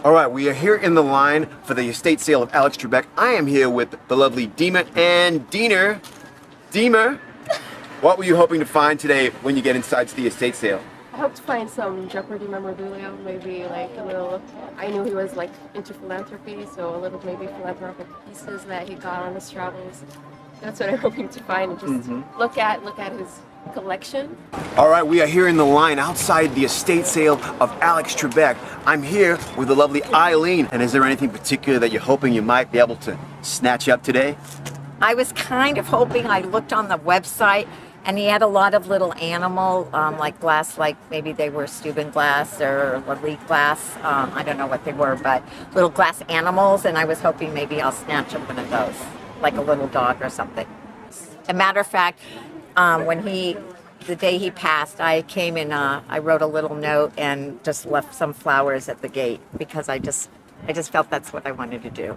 All right, we are here in the line for the estate sale of Alex Trebek. I am here with the lovely Dima and Diener. Dima, what were you hoping to find today when you get inside to the estate sale? I hope to find some Jeopardy memorabilia, maybe like a little, I knew he was like into philanthropy, so a little maybe philanthropic pieces that he got on his travels. That's what I'm hoping to find, and just look at his collection. All right, we are here in the line outside the estate sale of Alex Trebek. I'm here with the lovely Eileen, and is there anything particular that you're hoping you might be able to snatch up today? I was kind of hoping, I looked on the website, and he had a lot of little animal, like glass, like maybe they were Steuben glass or Lalique glass. I don't know what they were, but little glass animals, and I was hoping maybe I'll snatch up one of those, like a little dog or something. As a matter of fact, the day he passed, I came and I wrote a little note and just left some flowers at the gate because I just felt that's what I wanted to do.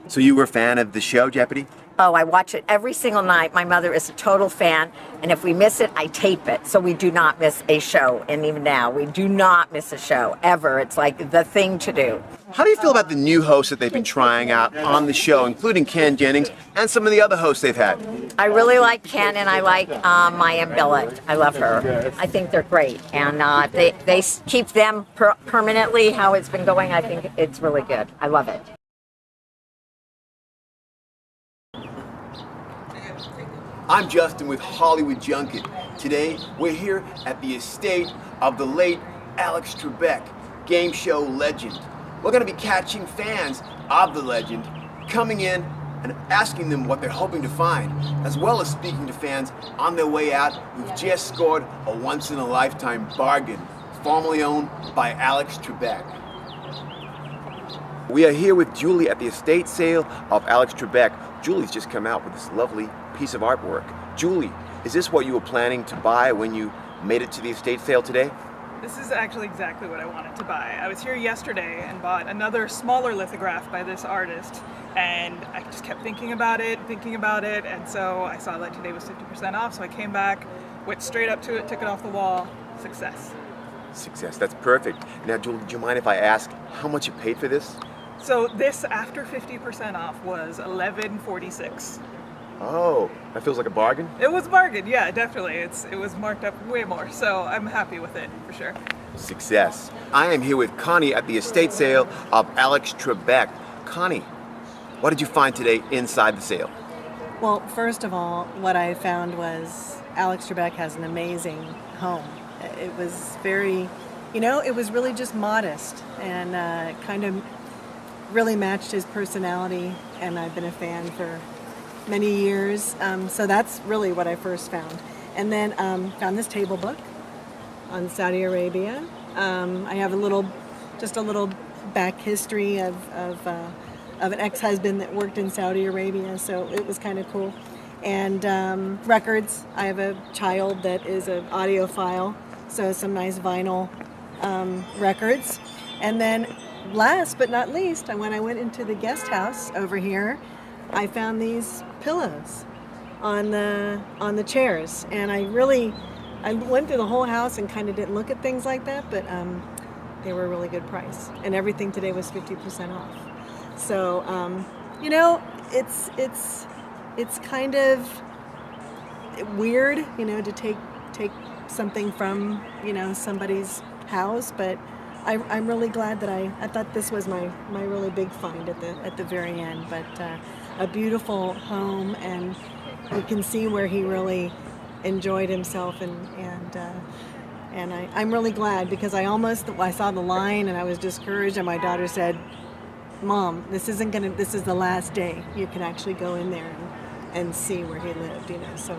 So you were a fan of the show, Jeopardy? Oh, I watch it every single night. My mother is a total fan, and if we miss it, I tape it. So we do not miss a show, and even now, we do not miss a show, ever. It's like the thing to do. How do you feel about the new hosts that they've been trying out on the show, including Ken Jennings and some of the other hosts they've had? I really like Ken, and I like Maya Billet. I love her. I think they're great, and they keep them permanently how it's been going. I think it's really good. I love it. I'm Justin with Hollywood Junket. Today, we're here at the estate of the late Alex Trebek, game show legend. We're going to be catching fans of the legend, coming in and asking them what they're hoping to find, as well as speaking to fans on their way out who've just scored a once-in-a-lifetime bargain, formerly owned by Alex Trebek. We are here with Julie at the estate sale of Alex Trebek. Julie's just come out with this lovely piece of artwork. Julie, is this what you were planning to buy when you made it to the estate sale today? This is actually exactly what I wanted to buy. I was here yesterday and bought another smaller lithograph by this artist, and I just kept thinking about it, and so I saw that today was 50% off, so I came back, went straight up to it, took it off the wall. Success. Success, that's perfect. Now, Julie, do you mind if I ask how much you paid for this? So this, after 50% off, was $11.46. Oh, that feels like a bargain? It was a bargain, yeah, definitely. It was marked up way more, so I'm happy with it, for sure. Success. I am here with Connie at the estate sale of Alex Trebek. Connie, what did you find today inside the sale? Well, first of all, what I found was Alex Trebek has an amazing home. It was very, it was really just modest and kind of really matched his personality, and I've been a fan for many years, so that's really what I first found. And then found this table book on Saudi Arabia. I have a little back history of an ex-husband that worked in Saudi Arabia, so it was kind of cool. And records. I have a child that is an audiophile, so some nice vinyl records. And then last but not least, when I went into the guest house over here, I found these pillows on the chairs, and I went through the whole house and kind of didn't look at things like that, but they were a really good price, and everything today was 50% off. So it's kind of weird, to take something from somebody's house, but I'm really glad that I thought this was my really big find at the very end. But a beautiful home, and you can see where he really enjoyed himself, and I'm really glad, because I saw the line and I was discouraged, and my daughter said, "Mom, this is the last day you can actually go in there and see where he lived." So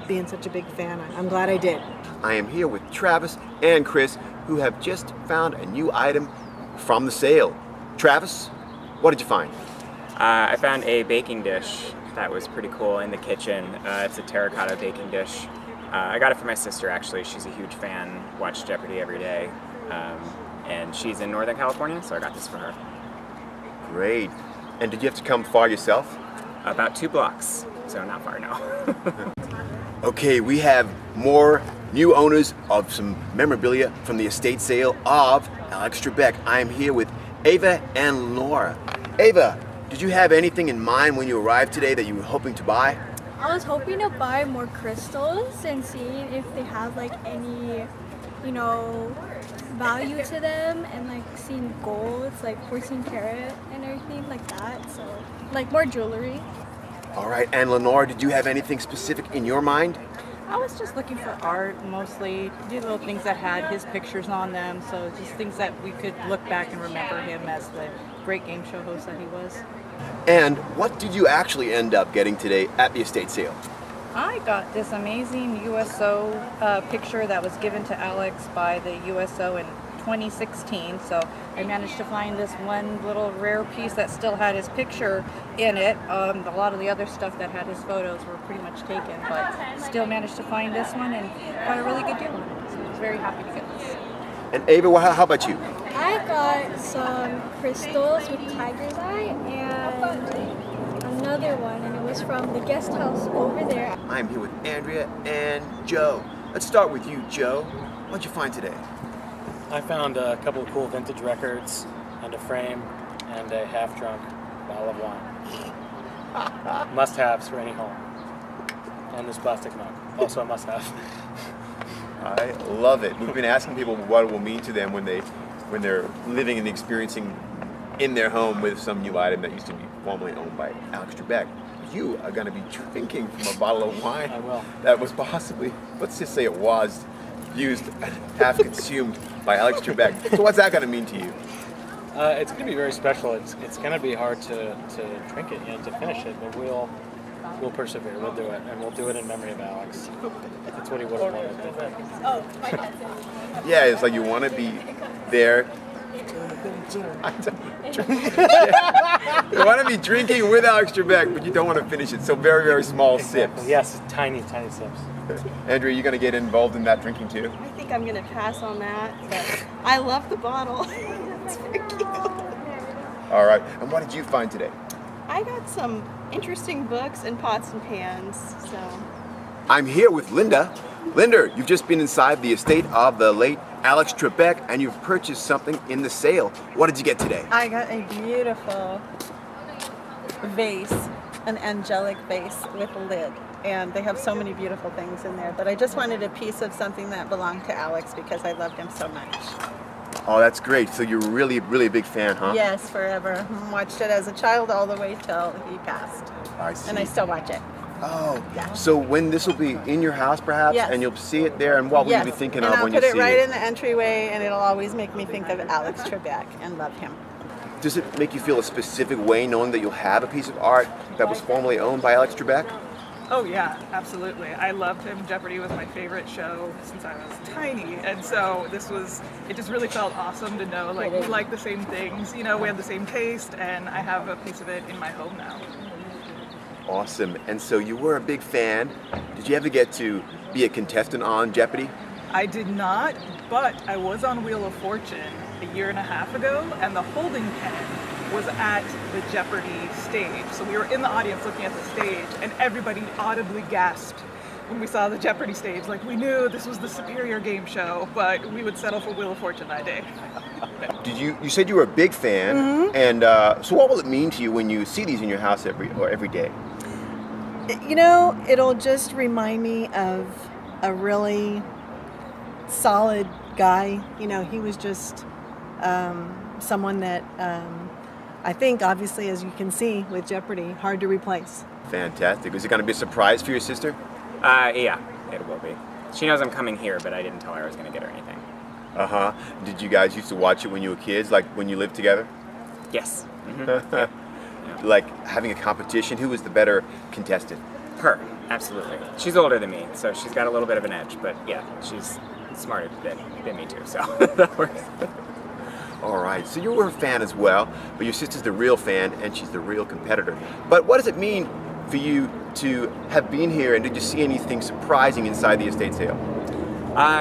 being such a big fan, I'm glad I did. I am here with Travis and Chris, who have just found a new item from the sale. Travis, what did you find? I found a baking dish that was pretty cool in the kitchen. It's a terracotta baking dish. I got it for my sister, actually. She's a huge fan, watches Jeopardy every day, and she's in Northern California, so I got this for her. Great. And did you have to come far yourself? About 2 blocks, so not far, no. Okay, we have more new owners of some memorabilia from the estate sale of Alex Trebek. I am here with Ava and Laura. Ava, did you have anything in mind when you arrived today that you were hoping to buy? I was hoping to buy more crystals and seeing if they have like any, value to them, and like seeing golds, like 14 karat and everything like that. So like more jewelry. All right, and Lenore, did you have anything specific in your mind? I was just looking for art mostly, do little things that had his pictures on them, so just things that we could look back and remember him as the great game show host that he was. And what did you actually end up getting today at the estate sale? I got this amazing USO picture that was given to Alex by the USO in 2016, so I managed to find this one little rare piece that still had his picture in it. A lot of the other stuff that had his photos were pretty much taken, but still managed to find this one and got a really good deal on it, so I was very happy to get this. And Ava, how about you? I got some crystals with tiger's eye and another one, and it was from the guest house over there. I'm here with Andrea and Joe. Let's start with you, Joe. What'd you find today? I found a couple of cool vintage records and a frame and a half-drunk bottle of wine. Must-haves for any home. And this plastic mug, also a must-have. I love it. We've been asking people what it will mean to them when they're living and experiencing in their home with some new item that used to be formerly owned by Alex Trebek. You are going to be drinking from a bottle of wine I will. that was possibly, let's just say it was, used, half consumed by Alex Trebek. So what's that going to mean to you? It's going to be very special. It's going to be hard to drink it, to finish it, but we'll persevere. We'll do it, and we'll do it in memory of Alex. That's what he would have wanted. Yeah, it's like you want to be there. You want to be drinking with Alex Trebek, but you don't want to finish it. So very, very small sips. Yes, tiny sips. Andrea, you going to get involved in that drinking too? I think I'm going to pass on that, but I love the bottle. It's very cute. All right. And what did you find today? I got some interesting books and pots and pans, so. I'm here with Linda. Linda, you've just been inside the estate of the late Alex Trebek, and you've purchased something in the sale. What did you get today? I got a beautiful vase, an angelic vase with a lid. And they have so many beautiful things in there. But I just wanted a piece of something that belonged to Alex because I loved him so much. Oh, that's great. So you're really, really a big fan, huh? Yes, forever. Watched it as a child all the way till he passed. I see. And I still watch it. Oh, Yeah. so when this will be in your house, perhaps, Yes. and you'll see it there, and what will Yes. you be thinking and of I'll when you put see it right it? in the entryway, and it'll always make me think of Alex Trebek and love him. Does it make you feel a specific way knowing that you'll have a piece of art that was formerly owned by Alex Trebek? Oh yeah, absolutely. I loved him. Jeopardy was my favorite show since I was tiny, and so it just really felt awesome to know like we like the same things, we have the same taste, and I have a piece of it in my home now. Awesome. And so you were a big fan. Did you ever get to be a contestant on Jeopardy? I did not, but I was on Wheel of Fortune a year and a half ago, and the holding pen was at the Jeopardy stage. So we were in the audience looking at the stage, and everybody audibly gasped when we saw the Jeopardy stage. Like, we knew this was the superior game show, but we would settle for Wheel of Fortune that day. Did you said you were a big fan, and so what will it mean to you when you see these in your house every day? It'll just remind me of a really solid guy. He was just someone that I think, obviously, as you can see with Jeopardy, hard to replace. Fantastic. Is it going to be a surprise for your sister? Yeah, it will be. She knows I'm coming here, but I didn't tell her I was going to get her anything. Uh-huh. Did you guys used to watch it when you were kids, like when you lived together? Yes. Yeah. Like having a competition? Who was the better contestant? Her, absolutely. She's older than me, so she's got a little bit of an edge, but yeah, she's smarter than me too, so that works. All right, so you were a fan as well, but your sister's the real fan and she's the real competitor. But what does it mean for you to have been here, and did you see anything surprising inside the estate sale?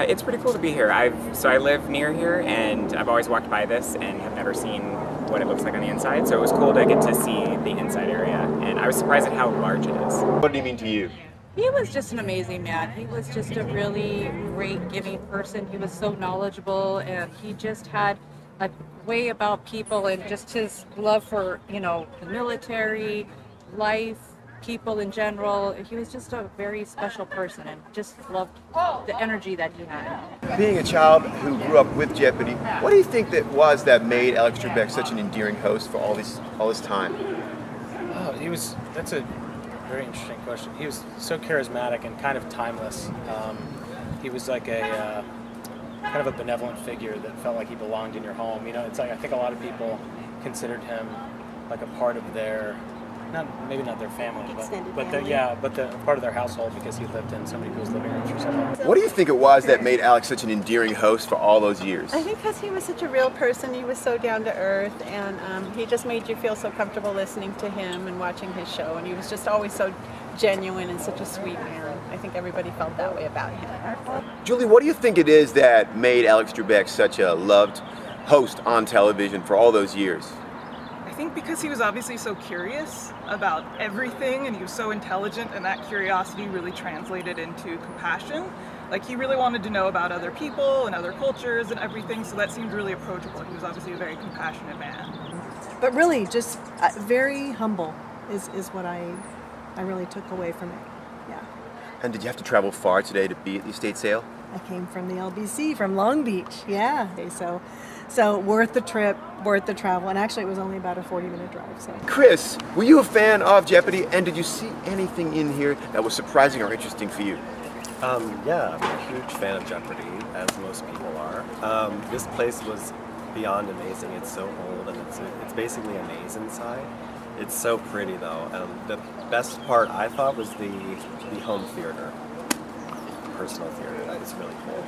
It's pretty cool to be here. I live near here, and I've always walked by this and have never seen what it looks like on the inside, so it was cool to get to see the inside area, and I was surprised at how large it is. What did he mean to you? He was just an amazing man. He was just a really great giving person. He was so knowledgeable, and he just had a way about people and just his love for, the military, life, people in general. He was just a very special person and just loved the energy that he had. Being a child who grew up with Jeopardy, what do you think that made Alex Trebek such an endearing host for all this time? Oh, that's a very interesting question. He was so charismatic and kind of timeless. He was like a kind of a benevolent figure that felt like he belonged in your home. It's like I think a lot of people considered him like a part of their, maybe not their family, but the part of their household because he lived in somebody who was living rooms or something. What do you think it was that made Alex such an endearing host for all those years? I think because he was such a real person, he was so down to earth, and he just made you feel so comfortable listening to him and watching his show, and he was just always so genuine and such a sweet man. I think everybody felt that way about him. Julie, what do you think it is that made Alex Trebek such a loved host on television for all those years? I think because he was obviously so curious about everything and he was so intelligent, and that curiosity really translated into compassion. Like, he really wanted to know about other people and other cultures and everything, so that seemed really approachable. He was obviously a very compassionate man. But really, just very humble is what I really took away from it. Yeah. And did you have to travel far today to be at the estate sale? I came from the LBC, from Long Beach. Yeah. So worth the trip, worth the travel, and actually it was only about a 40-minute drive. So. Chris, were you a fan of Jeopardy, and did you see anything in here that was surprising or interesting for you? Yeah, I'm a huge fan of Jeopardy, as most people are. This place was beyond amazing. It's so old, and it's basically a maze inside. It's so pretty, though. The best part, I thought, was the home theater, personal theater. That was really cool.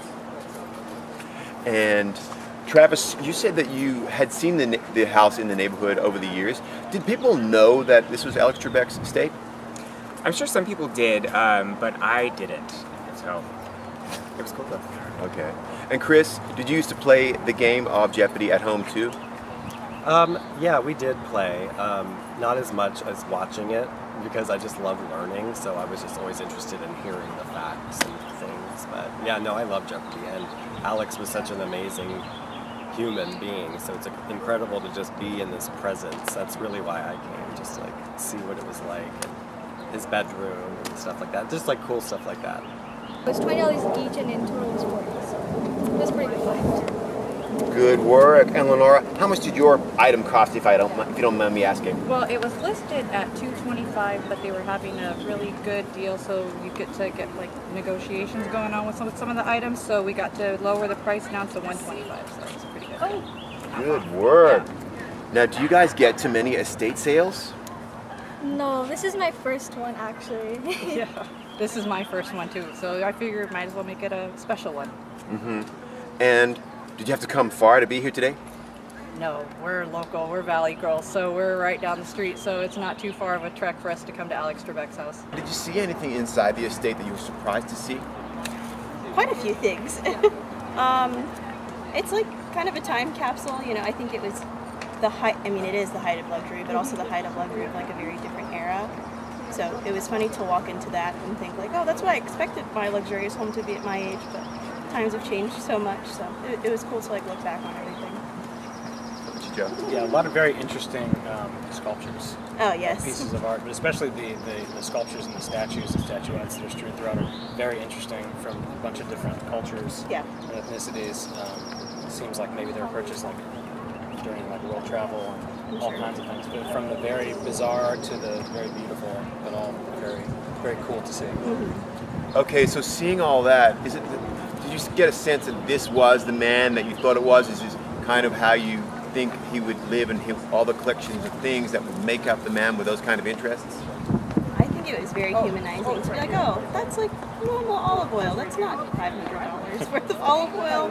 And Travis, you said that you had seen the house in the neighborhood over the years. Did people know that this was Alex Trebek's estate? I'm sure some people did, but I didn't. So it was cool though. Okay. And Chris, did you used to play the game of Jeopardy at home too? Yeah, we did play. Not as much as watching it, because I just love learning, so I was just always interested in hearing the facts and things. But yeah, no, I love Jeopardy, and Alex was such an amazing human being, so it's incredible to just be in this presence. That's really why I came, just to like see what it was like, and his bedroom and stuff like that, just like cool stuff like that. It was $20 each and in total was $40, so it was pretty good find. Good work. And Lenora, how much did your item cost, if you don't mind me asking? Well, it was listed at $225, but they were having a really good deal, so you get to get like negotiations going on with some of the items. So we got to lower the price down to $125, so it's pretty good. Good work. Now, do you guys get to many estate sales? No, this is my first one actually. Yeah, this is my first one too, so I figured might as well make it a special one. Mm-hmm. And did you have to come far to be here today? No, we're local, we're Valley girls, so we're right down the street, so it's not too far of a trek for us to come to Alex Trebek's house. Did you see anything inside the estate that you were surprised to see? Quite a few things. It's like kind of a time capsule, I think it was the height, it is the height of luxury, but also the height of luxury of like a very different era. So it was funny to walk into that and think like, oh, that's what I expected my luxurious home to be at my age, but times have changed so much, so it was cool to like look back on everything. Joe? Yeah, a lot of very interesting sculptures. Oh, yes. Pieces of art, but especially the sculptures and the statues and statuettes that are strewn throughout are very interesting from a bunch of different cultures and ethnicities. It seems like maybe they were purchased like during like world travel and all kinds of things, but from the very bizarre to the very beautiful, but all very, very cool to see. Mm-hmm. Okay, so seeing all that, did you get a sense that this was the man that you thought it was? Is this kind of how you think he would live, and all the collections of things that would make up the man with those kind of interests? I think it was very humanizing to be like, oh, that's like normal olive oil. That's not $500 worth of olive oil.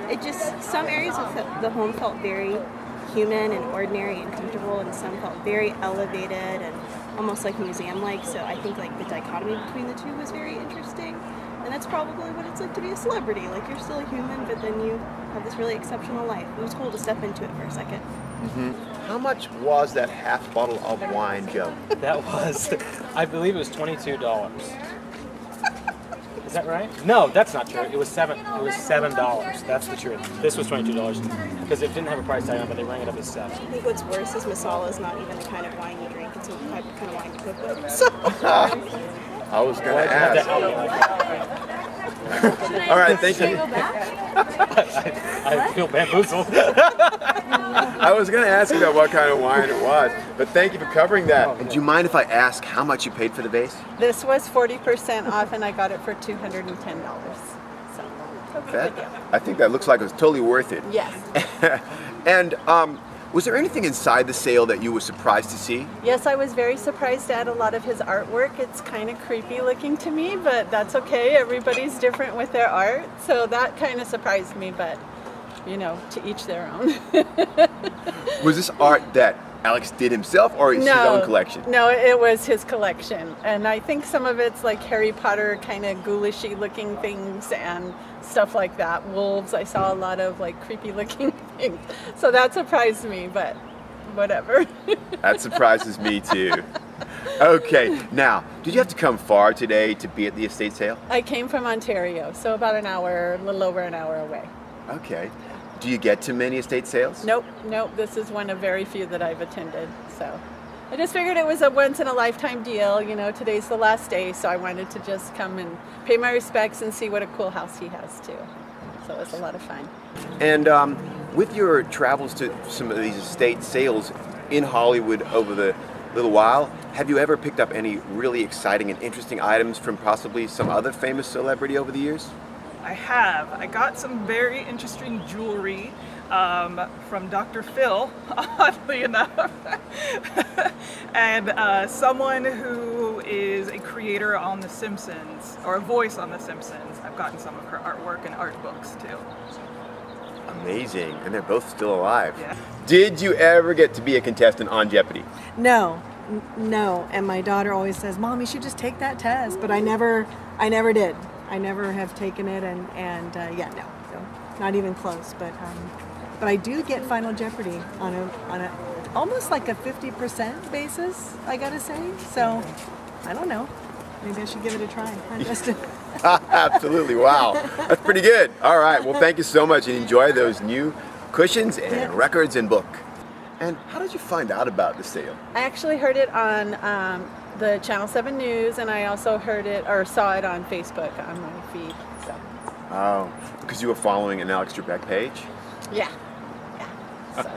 It just, some areas of the home felt very human and ordinary and comfortable, and some felt very elevated and almost like museum-like. So I think like the dichotomy between the two was very interesting. And that's probably what it's like to be a celebrity. Like, you're still a human, but then you have this really exceptional life. It was cool to step into it for a second. Mm-hmm. How much was that half bottle of wine, Joe? That was, I believe it was $22. that right? No, that's not true. It was $7. That's the truth. This was $22 because it didn't have a price tag on, but they rang it up as $7. I think what's worse is Masala is not even the kind of wine you drink. It's the kind of wine you cook with. So. I was going to ask. All right, thank you. I feel bamboozled. I was going to ask you about what kind of wine it was, but thank you for covering that. And do you mind if I ask how much you paid for the vase? This was 40% off, and I got it for $210. So, I think that looks like it was totally worth it. yes. And was there anything inside the sale that you were surprised to see? Yes, I was very surprised at a lot of his artwork. It's kind of creepy looking to me, but that's okay. Everybody's different with their art, so that kind of surprised me, but you know, to each their own. Was this art that Alex did himself, or is his own collection? No, it was his collection. And I think some of it's like Harry Potter kind of ghoulishy looking things and stuff like that. Wolves, I saw a lot of like creepy looking things. So that surprised me, but whatever. That surprises me too. Okay, now, did you have to come far today to be at the estate sale? I came from Ontario, so about an hour, a little over an hour away. Okay. Do you get to many estate sales? Nope. This is one of very few that I've attended. So I just figured it was a once in a lifetime deal. You know, today's the last day, so I wanted to just come and pay my respects and see what a cool house he has too. So it was a lot of fun. And with your travels to some of these estate sales in Hollywood over the little while, have you ever picked up any really exciting and interesting items from possibly some other famous celebrity over the years? I have. I got some very interesting jewelry from Dr. Phil, oddly enough, and someone who is a creator on The Simpsons, or a voice on The Simpsons. I've gotten some of her artwork and art books too. Amazing, and they're both still alive. Yeah. Did you ever get to be a contestant on Jeopardy? No. And my daughter always says, "Mom, you should just take that test." But I never did. I never have taken it, and no, so not even close. But I do get Final Jeopardy on a almost like a 50% basis, I gotta say. So I don't know. Maybe I should give it a try. Absolutely, wow, that's pretty good. All right, well, thank you so much, and enjoy those new cushions and records and book. And how did you find out about the sale? I actually heard it on the Channel 7 News, and I also heard it or saw it on Facebook on my feed. So. Oh, because you were following an Alex Trebek page? Yeah. So,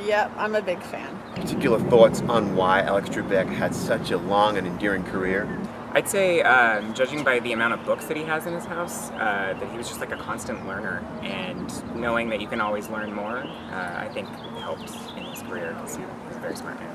yep, I'm a big fan. Particular thoughts on why Alex Trebek had such a long and enduring career? I'd say, judging by the amount of books that he has in his house, that he was just like a constant learner, and knowing that you can always learn more, I think helped in his career because he was a very smart man.